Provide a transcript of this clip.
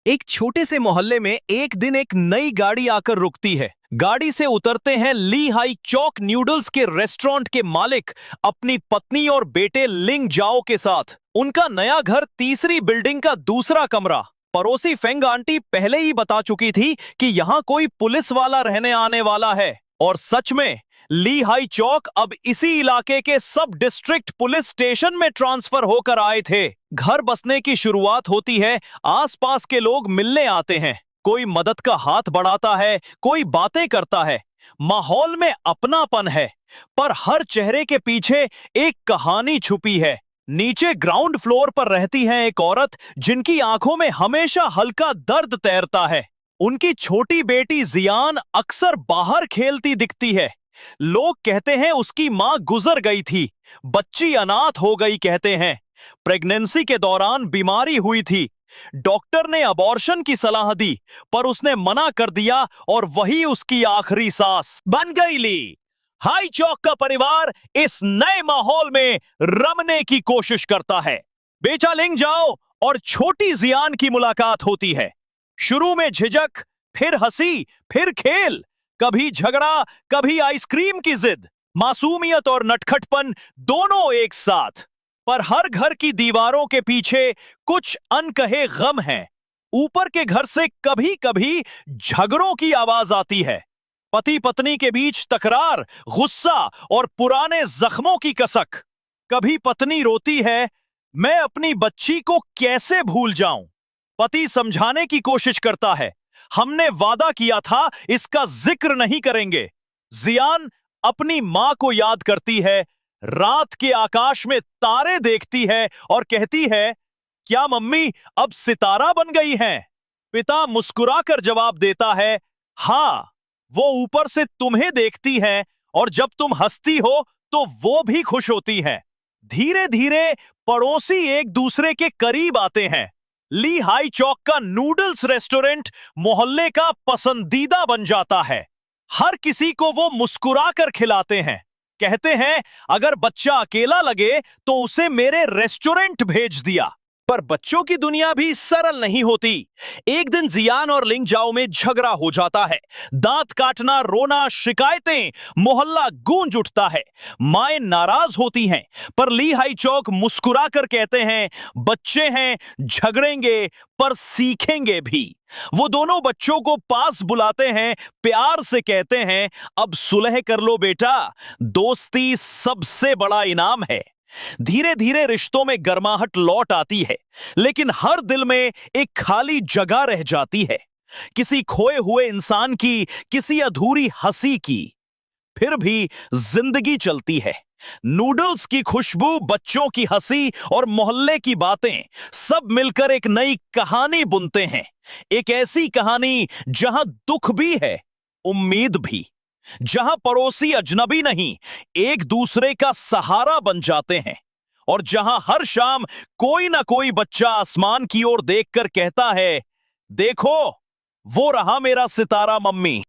एक छोटे से मोहल्ले में एक दिन एक नई गाड़ी आकर रुकती है। गाड़ी से उतरते हैं ली हाई चौक नूडल्स के रेस्टोरेंट के मालिक अपनी पत्नी और बेटे लिंग जाओ के साथ। उनका नया घर तीसरी बिल्डिंग का दूसरा कमरा। पड़ोसी फेंग आंटी पहले ही बता चुकी थी कि यहाँ कोई पुलिस वाला रहने आने वाला है। और सच में ली हाई चौक अब इसी इलाके के सब डिस्ट्रिक्ट पुलिस स्टेशन में ट्रांसफर होकर आए थे। घर बसने की शुरुआत होती है। आसपास के लोग मिलने आते हैं। कोई मदद का हाथ बढ़ाता है, कोई बातें करता है। माहौल में अपनापन है, पर हर चेहरे के पीछे एक कहानी छुपी है। नीचे ग्राउंड फ्लोर पर रहती है एक औरत जिनकी आंखों में हमेशा हल्का दर्द तैरता है। उनकी छोटी बेटी जियान अक्सर बाहर खेलती दिखती है। लोग कहते हैं उसकी मां गुजर गई थी, बच्ची अनाथ हो गई कहते हैं। प्रेगनेंसी के दौरान बीमारी हुई थी। डॉक्टर ने अबॉर्शन की सलाह दी, पर उसने मना कर दिया और वही उसकी आखिरी सांस बन गई। ली हाई चौक का परिवार इस नए माहौल में रमने की कोशिश करता है। बेटा लिंग जाओ और छोटी जियान की मुलाकात होती है। शुरू में झिझक, फिर हंसी, फिर खेल, कभी झगड़ा, कभी आइसक्रीम की जिद। मासूमियत और नटखटपन दोनों एक साथ। पर हर घर की दीवारों के पीछे कुछ अनकहे गम हैं। ऊपर के घर से कभी कभी झगड़ों की आवाज आती है। पति पत्नी के बीच तकरार, गुस्सा और पुराने जख्मों की कसक। कभी पत्नी रोती है, मैं अपनी बच्ची को कैसे भूल जाऊं। पति समझाने की कोशिश करता है, हमने वादा किया था इसका जिक्र नहीं करेंगे। जियान अपनी मां को याद करती है। रात के आकाश में तारे देखती है और कहती है, क्या मम्मी अब सितारा बन गई हैं? पिता मुस्कुराकर जवाब देता है, हां, वो ऊपर से तुम्हें देखती हैं और जब तुम हंसती हो तो वो भी खुश होती हैं। धीरे धीरे पड़ोसी एक दूसरे के करीब आते हैं। ली हाई चौक का नूडल्स रेस्टोरेंट मोहल्ले का पसंदीदा बन जाता है। हर किसी को वो मुस्कुराकर खिलाते हैं। कहते हैं, अगर बच्चा अकेला लगे तो उसे मेरे रेस्टोरेंट भेज दिया। पर बच्चों की दुनिया भी सरल नहीं होती। एक दिन जियान और लिंग जाओ में झगड़ा हो जाता है। दांत काटना, रोना, शिकायतें, मोहल्ला गूंज उठता है। माएं नाराज होती हैं, पर ली हाई चौक मुस्कुराकर कहते हैं, बच्चे हैं, झगड़ेंगे पर सीखेंगे भी। वो दोनों बच्चों को पास बुलाते हैं, प्यार से कहते हैं, अब सुलह कर लो बेटा, दोस्ती सबसे बड़ा इनाम है। धीरे धीरे रिश्तों में गर्माहट लौट आती है, लेकिन हर दिल में एक खाली जगह रह जाती है। किसी खोए हुए इंसान की, किसी अधूरी हंसी की। फिर भी जिंदगी चलती है। नूडल्स की खुशबू, बच्चों की हंसी और मोहल्ले की बातें सब मिलकर एक नई कहानी बुनते हैं। एक ऐसी कहानी जहां दुख भी है, उम्मीद भी। जहां पड़ोसी अजनबी नहीं, एक दूसरे का सहारा बन जाते हैं। और जहां हर शाम कोई ना कोई बच्चा आसमान की ओर देखकर कहता है, देखो वो रहा मेरा सितारा मम्मी।